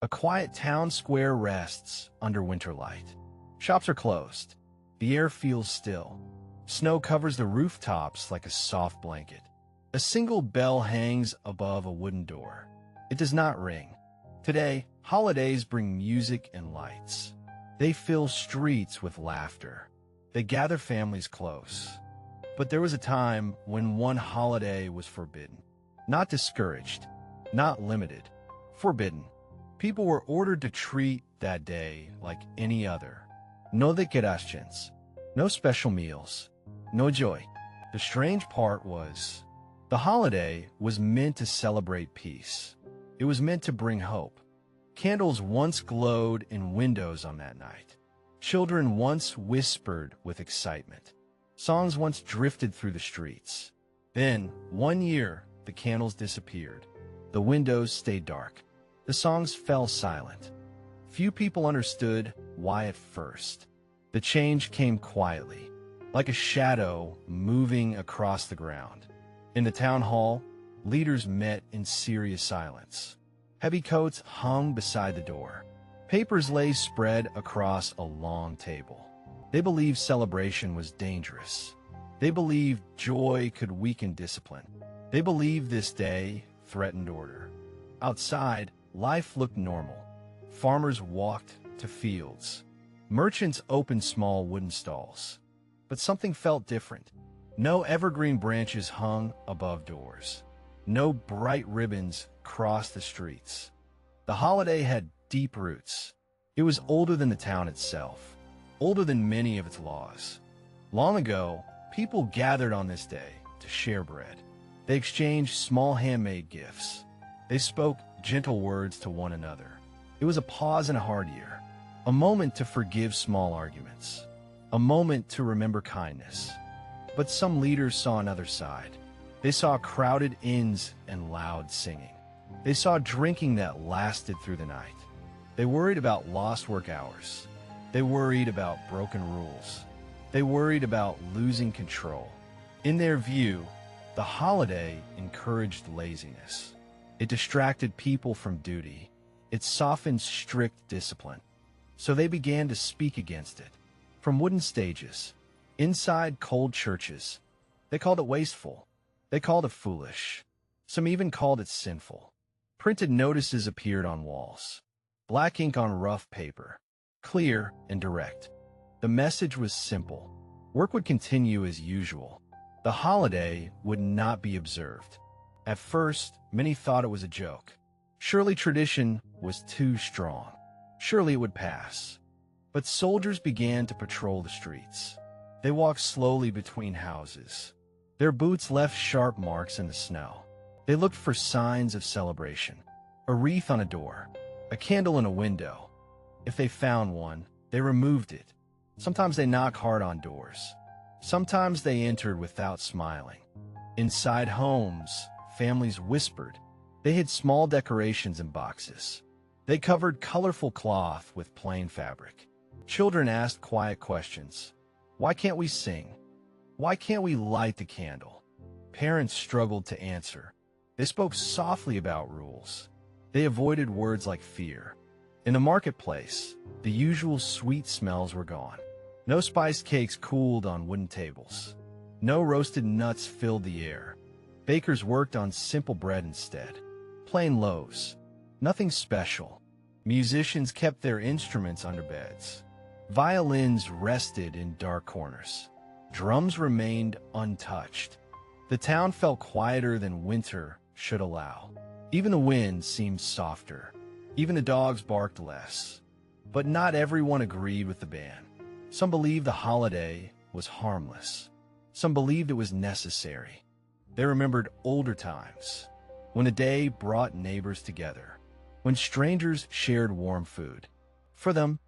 A quiet town square rests under winter light. Shops are closed. The air feels still. Snow covers the rooftops like a soft blanket. A single bell hangs above a wooden door. It does not ring. Today, holidays bring music and lights. They fill streets with laughter. They gather families close. But there was a time when one holiday was forbidden. Not discouraged, not limited, forbidden. People were ordered to treat that day like any other. No decorations, no special meals, no joy. The strange part was, the holiday was meant to celebrate peace. It was meant to bring hope. Candles once glowed in windows on that night. Children once whispered with excitement. Songs once drifted through the streets. Then, one year, the candles disappeared. The windows stayed dark. The songs fell silent. Few people understood why at first. The change came quietly, like a shadow moving across the ground. In the town hall, leaders met in serious silence. Heavy coats hung beside the door. Papers lay spread across a long table. They believed celebration was dangerous. They believed joy could weaken discipline. They believed this day threatened order. Outside, life looked normal. Farmers walked to fields. Merchants opened small wooden stalls. But something felt different. No evergreen branches hung above doors. No bright ribbons crossed the streets. The holiday had deep roots. It was older than the town itself, older than many of its laws. Long ago, people gathered on this day to share bread. They exchanged small handmade gifts. They spoke gentle words to one another. It was a pause in a hard year, a moment to forgive small arguments, a moment to remember kindness. But some leaders saw another side. They saw crowded inns and loud singing. They saw drinking that lasted through the night. They worried about lost work hours. They worried about broken rules. They worried about losing control. In their view, the holiday encouraged laziness. It distracted people from duty. It softened strict discipline. So they began to speak against it. From wooden stages, inside cold churches, they called it wasteful. They called it foolish. Some even called it sinful. Printed notices appeared on walls. Black ink on rough paper. Clear and direct. The message was simple. Work would continue as usual. The holiday would not be observed. At first, many thought it was a joke. Surely tradition was too strong. Surely it would pass. But soldiers began to patrol the streets. They walked slowly between houses. Their boots left sharp marks in the snow. They looked for signs of celebration. A wreath on a door. A candle in a window. If they found one, they removed it. Sometimes they knocked hard on doors. Sometimes they entered without smiling. Inside homes, families whispered. They hid small decorations in boxes. They covered colorful cloth with plain fabric. Children asked quiet questions. Why can't we sing? Why can't we light the candle? Parents struggled to answer. They spoke softly about rules. They avoided words like fear. In the marketplace, the usual sweet smells were gone. No spiced cakes cooled on wooden tables. No roasted nuts filled the air. Bakers worked on simple bread instead. Plain loaves. Nothing special. Musicians kept their instruments under beds. Violins rested in dark corners. Drums remained untouched. The town felt quieter than winter should allow. Even the wind seemed softer. Even the dogs barked less. But not everyone agreed with the ban. Some believed the holiday was harmless. Some believed it was necessary. They remembered older times, when the day brought neighbors together, when strangers shared warm food. For them,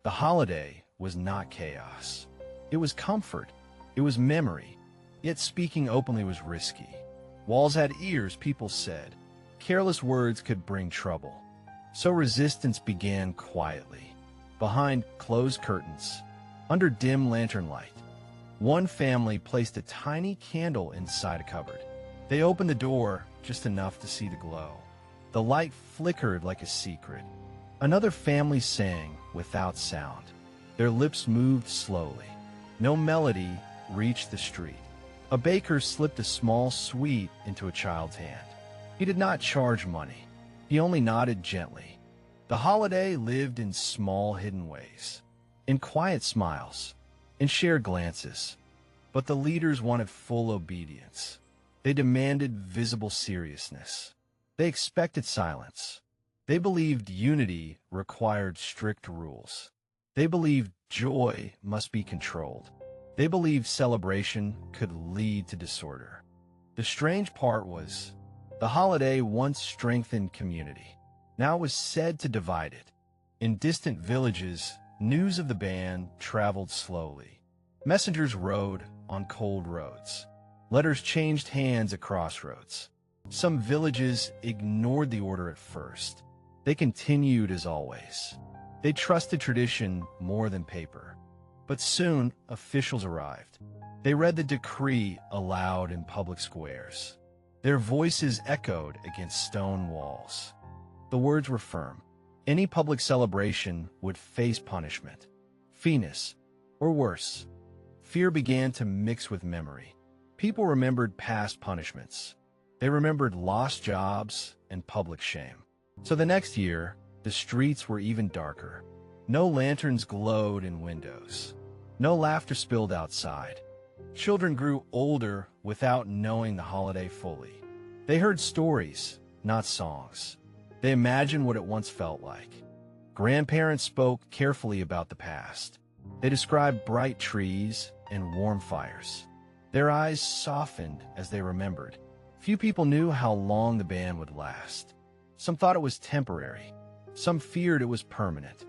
the holiday was not chaos. It was comfort. It was memory. Yet speaking openly was risky. Walls had ears, people said. Careless words could bring trouble. So resistance began quietly, behind closed curtains, under dim lantern light. One family placed a tiny candle inside a cupboard. They opened the door just enough to see the glow. The light flickered like a secret. Another family sang without sound. Their lips moved slowly. No melody reached the street. A baker slipped a small sweet into a child's hand. He did not charge money. He only nodded gently. The holiday lived in small hidden ways, in quiet smiles, in shared glances. But the leaders wanted full obedience. They demanded visible seriousness. They expected silence. They believed unity required strict rules. They believed joy must be controlled. They believed celebration could lead to disorder. The strange part was, the holiday once strengthened community. Now it was said to divide it. In distant villages, news of the ban traveled slowly. Messengers rode on cold roads. Letters changed hands at crossroads. Some villages ignored the order at first. They continued as always. They trusted tradition more than paper. But soon, officials arrived. They read the decree aloud in public squares. Their voices echoed against stone walls. The words were firm. Any public celebration would face punishment, finis, or worse. Fear began to mix with memory. People remembered past punishments. They remembered lost jobs and public shame. So the next year, the streets were even darker. No lanterns glowed in windows. No laughter spilled outside. Children grew older without knowing the holiday fully. They heard stories, not songs. They imagined what it once felt like. Grandparents spoke carefully about the past. They described bright trees and warm fires. Their eyes softened as they remembered. Few people knew how long the ban would last. Some thought it was temporary. Some feared it was permanent.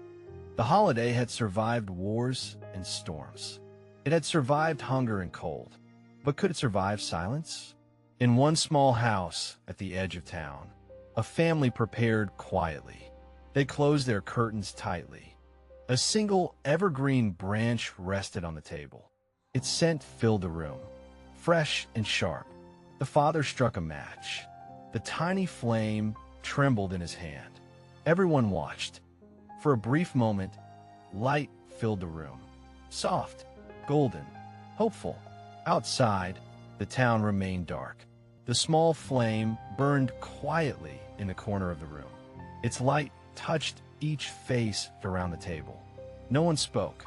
The holiday had survived wars and storms. It had survived hunger and cold. But could it survive silence? In one small house at the edge of town, a family prepared quietly. They closed their curtains tightly. A single evergreen branch rested on the table. Its scent filled the room, fresh and sharp. The father struck a match. The tiny flame trembled in his hand. Everyone watched. For a brief moment, light filled the room. Soft, golden, hopeful. Outside, the town remained dark. The small flame burned quietly in the corner of the room. Its light touched each face around the table. No one spoke.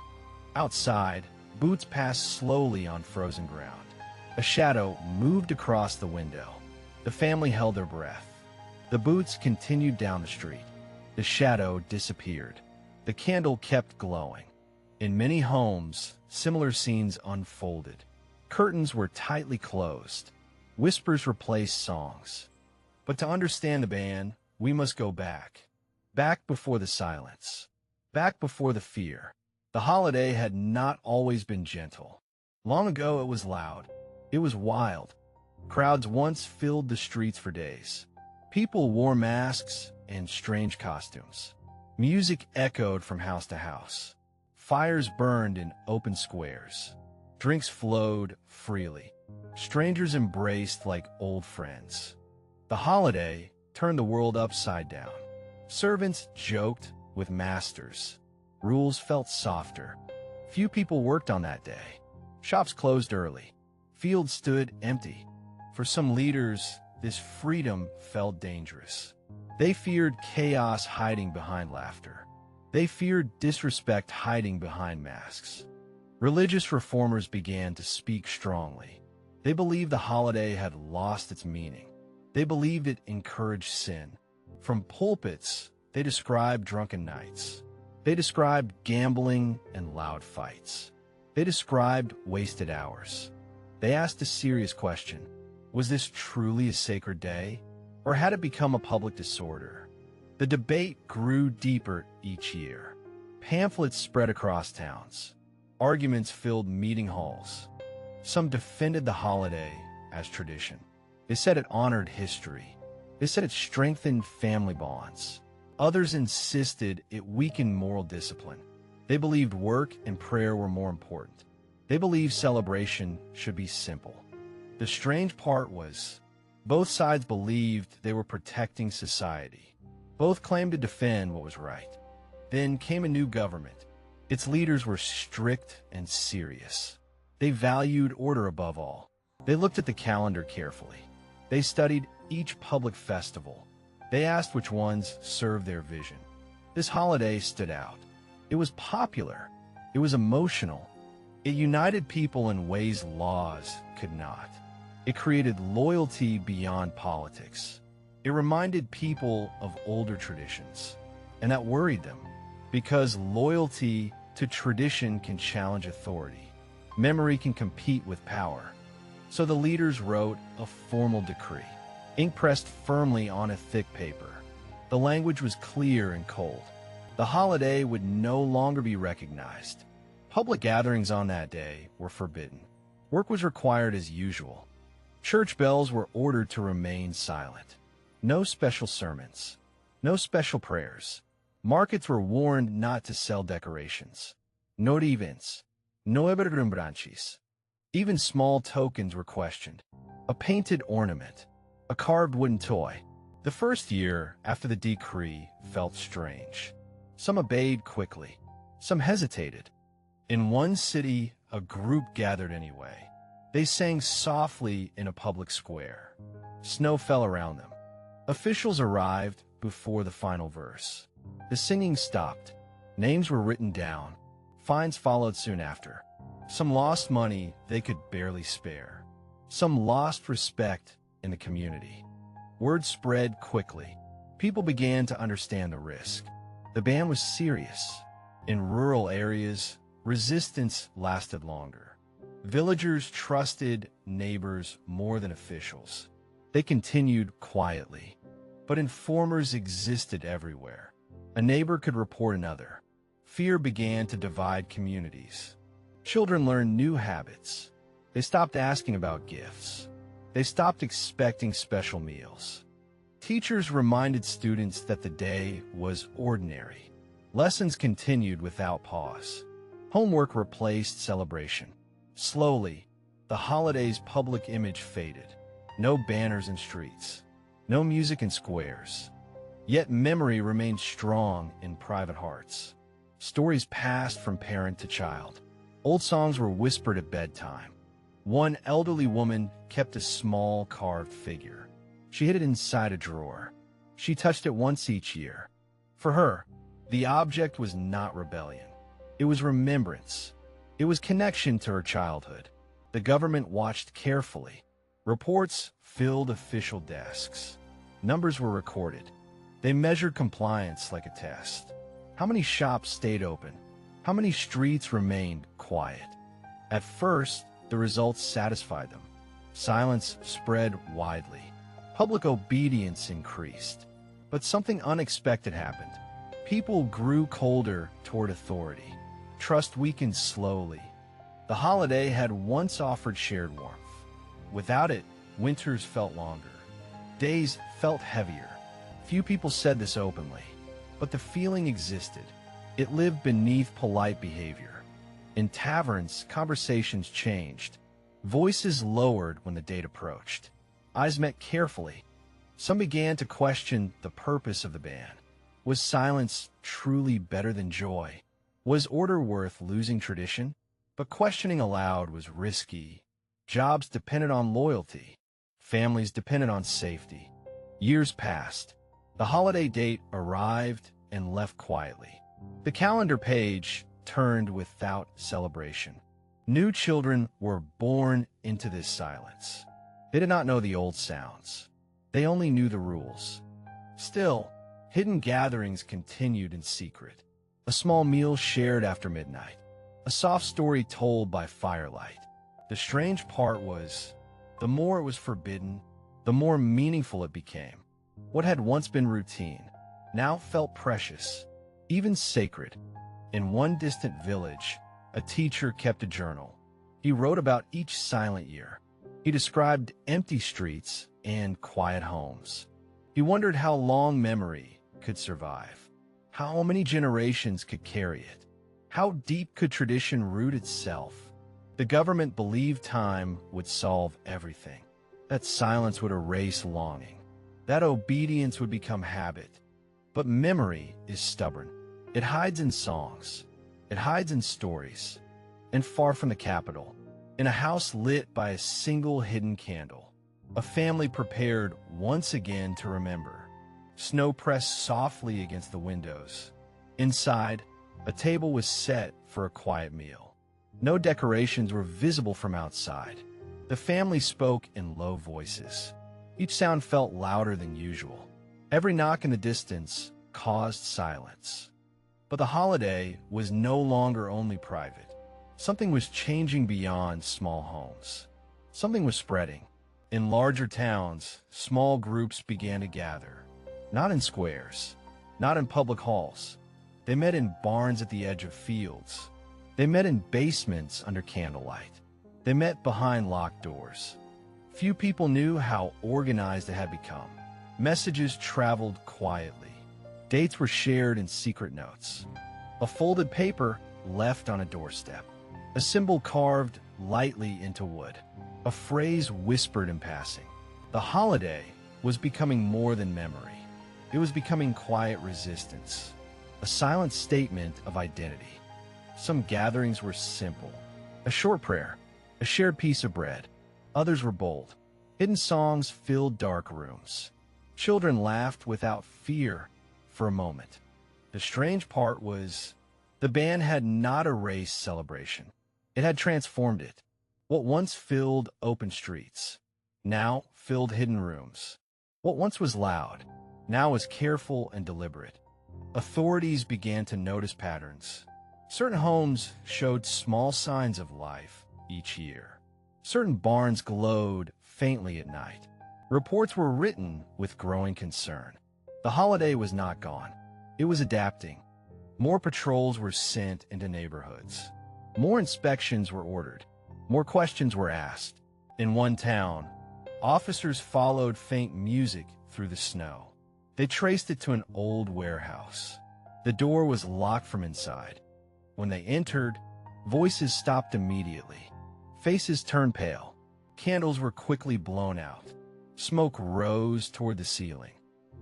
Outside, boots passed slowly on frozen ground. A shadow moved across the window. The family held their breath. The boots continued down the street. The shadow disappeared. The candle kept glowing. In many homes, similar scenes unfolded. Curtains were tightly closed. Whispers replaced songs. But to understand the ban, we must go back. Back before the silence. Back before the fear. The holiday had not always been gentle. Long ago it was loud. It was wild. Crowds once filled the streets for days. People wore masks and strange costumes. Music echoed from house to house. Fires burned in open squares. Drinks flowed freely. Strangers embraced like old friends. The holiday turned the world upside down. Servants joked with masters. Rules felt softer. Few people worked on that day. Shops closed early. Fields stood empty. For some leaders, this freedom felt dangerous. They feared chaos hiding behind laughter. They feared disrespect hiding behind masks. Religious reformers began to speak strongly. They believed the holiday had lost its meaning. They believed it encouraged sin. From pulpits, they described drunken nights. They described gambling and loud fights. They described wasted hours. They asked a serious question. Was this truly a sacred day? Or had it become a public disorder? The debate grew deeper each year. Pamphlets spread across towns. Arguments filled meeting halls. Some defended the holiday as tradition. They said it honored history. They said it strengthened family bonds. Others insisted it weakened moral discipline. They believed work and prayer were more important. They believed celebration should be simple. The strange part was, both sides believed they were protecting society, Both claimed to defend what was right. Then came a new government. Its leaders were strict and serious. They valued order above all. They looked at the calendar carefully. They studied each public festival. They asked which ones served their vision. This holiday stood out. It was popular. It was emotional. It united people in ways laws could not. It created loyalty beyond politics. It reminded people of older traditions, and that worried them, because loyalty to tradition can challenge authority. Memory can compete with power. So the leaders wrote a formal decree, ink pressed firmly on a thick paper. The language was clear and cold. The holiday would no longer be recognized. Public gatherings on that day were forbidden. Work was required as usual. Church bells were ordered to remain silent. No special sermons. No special prayers. Markets were warned not to sell decorations. No events. No branches. Even small tokens were questioned. A painted ornament. A carved wooden toy. The first year after the decree felt strange. Some obeyed quickly. Some hesitated. In one city, a group gathered anyway. They sang softly in a public square. Snow fell around them. Officials arrived before the final verse. The singing stopped. Names were written down. Fines followed soon after. Some lost money they could barely spare. Some lost respect in the community. Word spread quickly. People began to understand the risk. The ban was serious. In rural areas, resistance lasted longer. Villagers trusted neighbors more than officials. They continued quietly. But informers existed everywhere. A neighbor could report another. Fear began to divide communities. Children learned new habits. They stopped asking about gifts. They stopped expecting special meals. Teachers reminded students that the day was ordinary. Lessons continued without pause. Homework replaced celebration. Slowly, the holiday's public image faded. No banners in streets. No music in squares. Yet memory remained strong in private hearts. Stories passed from parent to child. Old songs were whispered at bedtime. One elderly woman kept a small carved figure. She hid it inside a drawer. She touched it once each year. For her, the object was not rebellion. It was remembrance. It was connection to her childhood. The government watched carefully. Reports filled official desks. Numbers were recorded. They measured compliance like a test. How many shops stayed open? How many streets remained quiet? At first, the results satisfied them. Silence spread widely. Public obedience increased. But something unexpected happened. People grew colder toward authority. Trust weakened slowly. The holiday had once offered shared warmth. Without it, winters felt longer. Days felt heavier. Few people said this openly, but the feeling existed. It lived beneath polite behavior. In taverns, conversations changed. Voices lowered when the date approached. Eyes met carefully. Some began to question the purpose of the ban. Was silence truly better than joy? Was order worth losing tradition? But questioning aloud was risky. Jobs depended on loyalty. Families depended on safety. Years passed. The holiday date arrived and left quietly. The calendar page turned without celebration. New children were born into this silence. They did not know the old sounds. They only knew the rules. Still, hidden gatherings continued in secret. A small meal shared after midnight. A soft story told by firelight. The strange part was, the more it was forbidden, the more meaningful it became. What had once been routine now felt precious, even sacred. In one distant village, a teacher kept a journal. He wrote about each silent year. He described empty streets and quiet homes. He wondered how long memory could survive, how many generations could carry it, how deep could tradition root itself. The government believed time would solve everything, that silence would erase longing, that obedience would become habit. But memory is stubborn. It hides in songs. It hides in stories. And far from the capital, in a house lit by a single hidden candle, a family prepared once again to remember. Snow pressed softly against the windows. Inside, a table was set for a quiet meal. No decorations were visible from outside. The family spoke in low voices. Each sound felt louder than usual. Every knock in the distance caused silence. But the holiday was no longer only private. Something was changing beyond small homes. Something was spreading. In larger towns, small groups began to gather. Not in squares, not in public halls. They met in barns at the edge of fields. They met in basements under candlelight. They met behind locked doors. Few people knew how organized it had become. Messages traveled quietly. Dates were shared in secret notes. A folded paper left on a doorstep. A symbol carved lightly into wood. A phrase whispered in passing. The holiday was becoming more than memory. It was becoming quiet resistance. A silent statement of identity. Some gatherings were simple. A short prayer. A shared piece of bread. Others were bold. Hidden songs filled dark rooms. Children laughed without fear for a moment. The strange part was the band had not erased celebration. It had transformed it. What once filled open streets now filled hidden rooms. What once was loud now was careful and deliberate. Authorities began to notice patterns. Certain homes showed small signs of life each year. Certain barns glowed faintly at night. Reports were written with growing concern. The holiday was not gone. It was adapting. More patrols were sent into neighborhoods. More inspections were ordered. More questions were asked. In one town, officers followed faint music through the snow. They traced it to an old warehouse. The door was locked from inside. When they entered, voices stopped immediately. Faces turned pale. Candles were quickly blown out. Smoke rose toward the ceiling.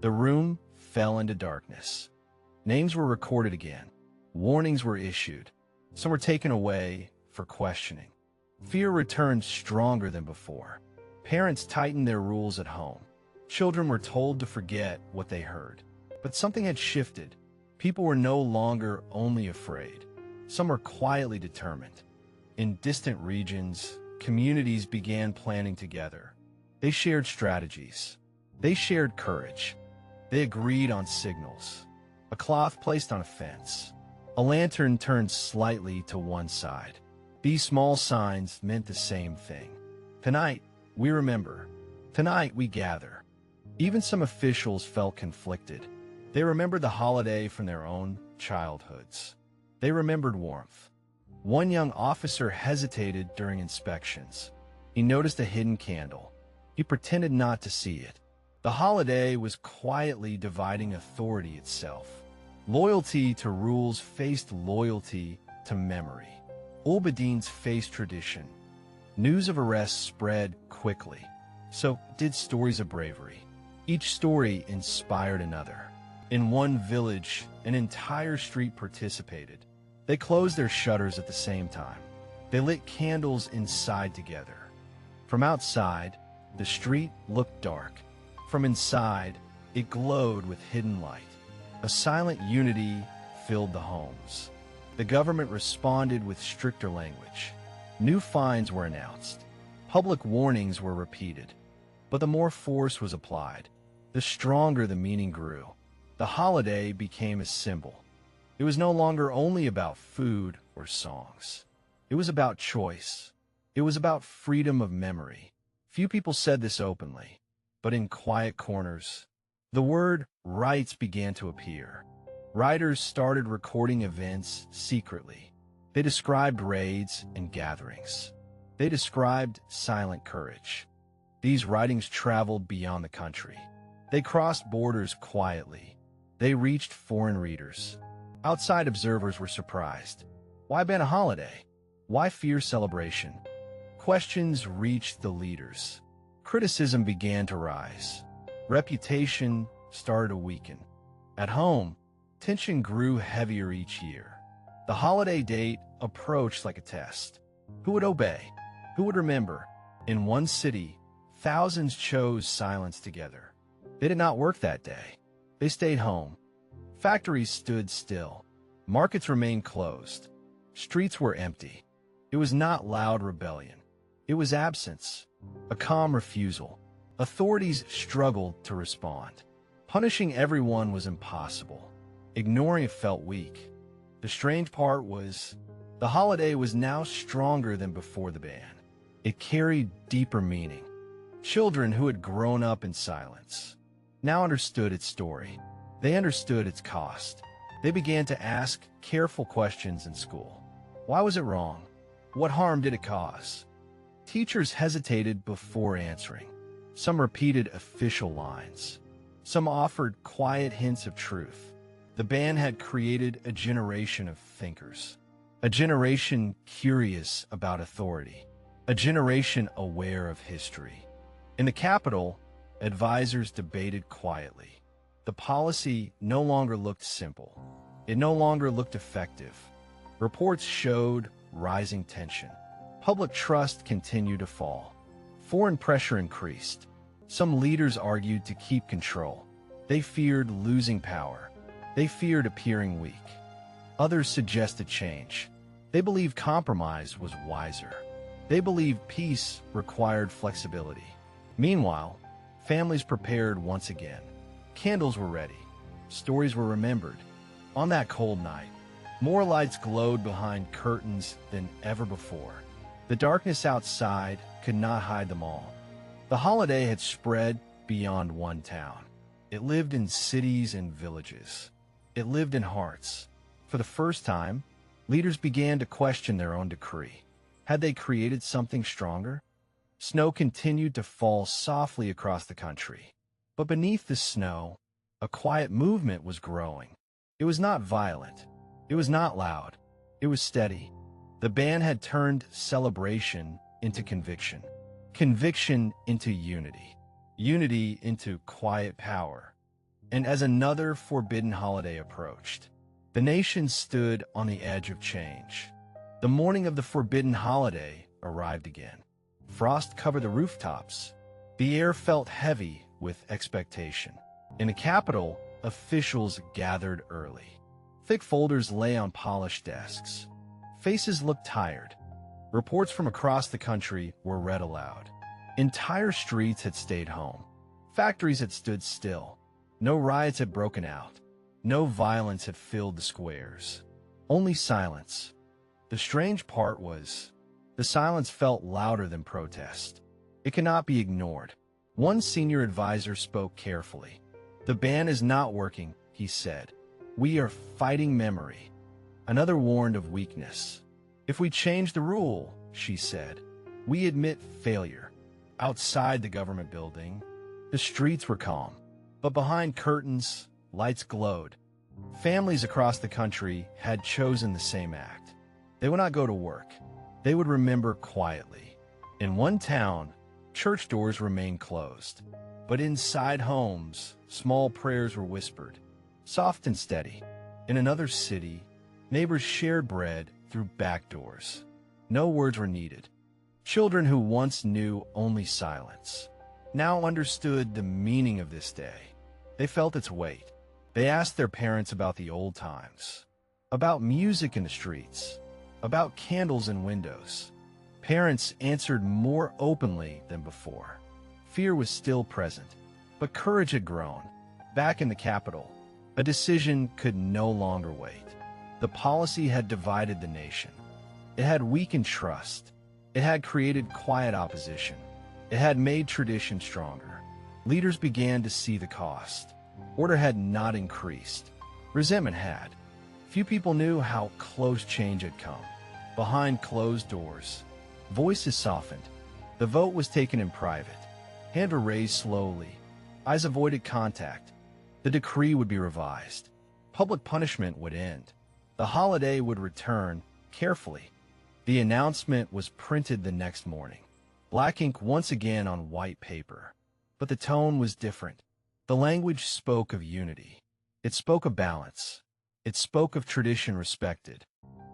The room fell into darkness. Names were recorded again. Warnings were issued. Some were taken away for questioning. Fear returned stronger than before. Parents tightened their rules at home. Children were told to forget what they heard. But something had shifted. People were no longer only afraid. Some were quietly determined. In distant regions, communities began planning together. They shared strategies. They shared courage. They agreed on signals. A cloth placed on a fence. A lantern turned slightly to one side. These small signs meant the same thing. Tonight, we remember. Tonight, we gather. Even some officials felt conflicted. They remembered the holiday from their own childhoods. They remembered warmth. One young officer hesitated during inspections. He noticed a hidden candle. He pretended not to see it. The holiday was quietly dividing authority itself. Loyalty to rules faced loyalty to memory. Ulbadines faced tradition. News of arrests spread quickly. So did stories of bravery. Each story inspired another. In one village, an entire street participated. They closed their shutters at the same time. They lit candles inside together. From outside, the street looked dark. From inside, it glowed with hidden light. A silent unity filled the homes. The government responded with stricter language. New fines were announced. Public warnings were repeated. But the more force was applied, the stronger the meaning grew. The holiday became a symbol. It was no longer only about food or songs. It was about choice. It was about freedom of memory. Few people said this openly, but in quiet corners, the word rights began to appear. Writers started recording events secretly. They described raids and gatherings. They described silent courage. These writings traveled beyond the country. They crossed borders quietly. They reached foreign readers. Outside observers were surprised. Why ban a holiday? Why fear celebration? Questions reached the leaders. Criticism began to rise. Reputation started to weaken. At home, tension grew heavier each year. The holiday date approached like a test. Who would obey? Who would remember? In one city, thousands chose silence together. They did not work that day. They stayed home. Factories stood still. Markets remained closed. Streets were empty. It was not loud rebellion. It was absence, a calm refusal. Authorities struggled to respond. Punishing everyone was impossible. Ignoring it felt weak. The strange part was, the holiday was now stronger than before the ban. It carried deeper meaning. Children who had grown up in silence now understood its story. They understood its cost. They began to ask careful questions in school. Why was it wrong? What harm did it cause? Teachers hesitated before answering. Some repeated official lines. Some offered quiet hints of truth. The ban had created a generation of thinkers, a generation curious about authority, a generation aware of history. In the capital, advisors debated quietly. The policy no longer looked simple. It no longer looked effective. Reports showed rising tension. Public trust continued to fall. Foreign pressure increased. Some leaders argued to keep control. They feared losing power. They feared appearing weak. Others suggested change. They believed compromise was wiser. They believed peace required flexibility. Meanwhile, families prepared once again. Candles were ready. Stories were remembered. On that cold night, more lights glowed behind curtains than ever before. The darkness outside could not hide them all. The holiday had spread beyond one town. It lived in cities and villages. It lived in hearts. For the first time, leaders began to question their own decree. Had they created something stronger? Snow continued to fall softly across the country. But beneath the snow, a quiet movement was growing. It was not violent. It was not loud. It was steady. The ban had turned celebration into conviction. Conviction into unity. Unity into quiet power. And as another forbidden holiday approached, the nation stood on the edge of change. The morning of the forbidden holiday arrived again. Frost covered the rooftops. The air felt heavy with expectation. In the capital, officials gathered early. Thick folders lay on polished desks. Faces looked tired. Reports from across the country were read aloud. Entire streets had stayed home. Factories had stood still. No riots had broken out. No violence had filled the squares. Only silence. The strange part was, the silence felt louder than protest. It cannot be ignored. One senior advisor spoke carefully. "The ban is not working," he said. "We are fighting memory." Another warned of weakness. "If we change the rule," she said, "we admit failure." Outside the government building, the streets were calm. But behind curtains, lights glowed. Families across the country had chosen the same act. They would not go to work. They would remember quietly. In one town, church doors remained closed. But inside homes, small prayers were whispered, soft and steady. In another city, neighbors shared bread through back doors. No words were needed. Children who once knew only silence now understood the meaning of this day. They felt its weight. They asked their parents about the old times, about music in the streets, about candles in windows. Parents answered more openly than before. Fear was still present, but courage had grown. Back in the capital, a decision could no longer wait. The policy had divided the nation. It had weakened trust. It had created quiet opposition. It had made tradition stronger. Leaders began to see the cost. Order had not increased. Resentment had. Few people knew how close change had come. Behind closed doors, voices softened. The vote was taken in private. Hands were raised slowly. Eyes avoided contact. The decree would be revised. Public punishment would end. The holiday would return carefully. The announcement was printed the next morning. Black ink once again on white paper. But the tone was different. The language spoke of unity. It spoke of balance. It spoke of tradition respected.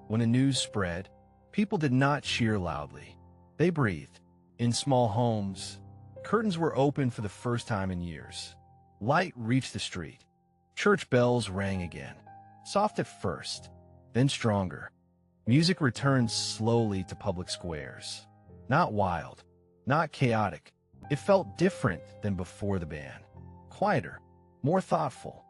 When the news spread, people did not cheer loudly. They breathed. In small homes, curtains were open for the first time in years. Light reached the street. Church bells rang again. Soft at first, then stronger. Music returned slowly to public squares. Not wild, not chaotic. It felt different than before the ban. Quieter, more thoughtful.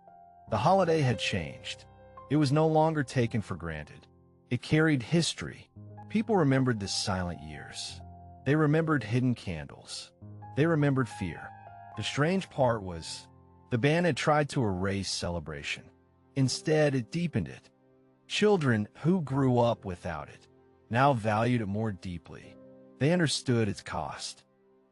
The holiday had changed. It was no longer taken for granted. It carried history. People remembered the silent years. They remembered hidden candles. They remembered fear. The strange part was, the ban had tried to erase celebration. Instead, it deepened it. Children who grew up without it now valued it more deeply. They understood its cost.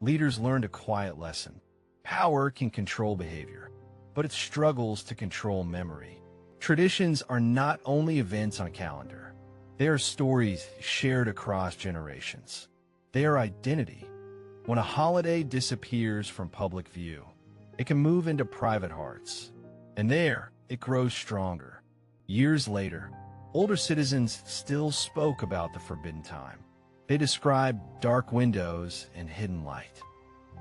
Leaders learned a quiet lesson. Power can control behavior, but it struggles to control memory. Traditions are not only events on a calendar. They are stories shared across generations. They are identity. When a holiday disappears from public view, it can move into private hearts. And there, it grows stronger. Years later, older citizens still spoke about the forbidden time. They described dark windows and hidden light.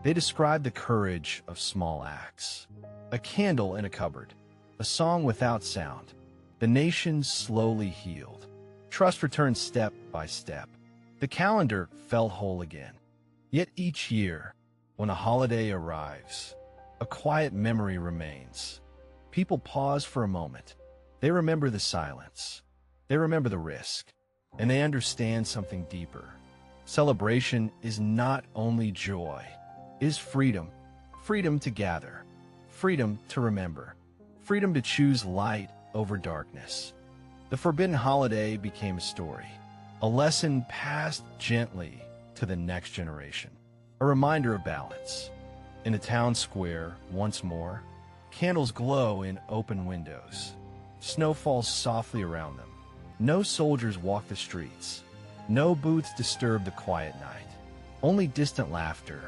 They described the courage of small acts. A candle in a cupboard, a song without sound. The nation slowly healed. Trust returned step by step. The calendar felt whole again. Yet each year, when a holiday arrives, a quiet memory remains. People pause for a moment. They remember the silence. They remember the risk. And they understand something deeper. Celebration is not only joy. It is freedom. Freedom to gather. Freedom to remember. Freedom to choose light over darkness. The forbidden holiday became a story. A lesson passed gently to the next generation. A reminder of balance. In the town square, once more, candles glow in open windows. Snow falls softly around them. No soldiers walk the streets. No booths disturb the quiet night. Only distant laughter.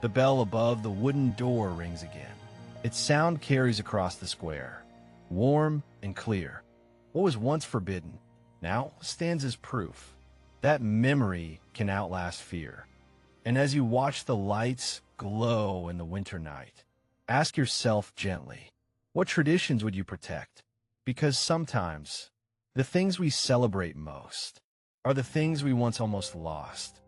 The bell above the wooden door rings again. Its sound carries across the square, warm and clear. What was once forbidden now stands as proof. That memory can outlast fear. And as you watch the lights glow in the winter night, ask yourself gently, what traditions would you protect? Because sometimes the things we celebrate most are the things we once almost lost.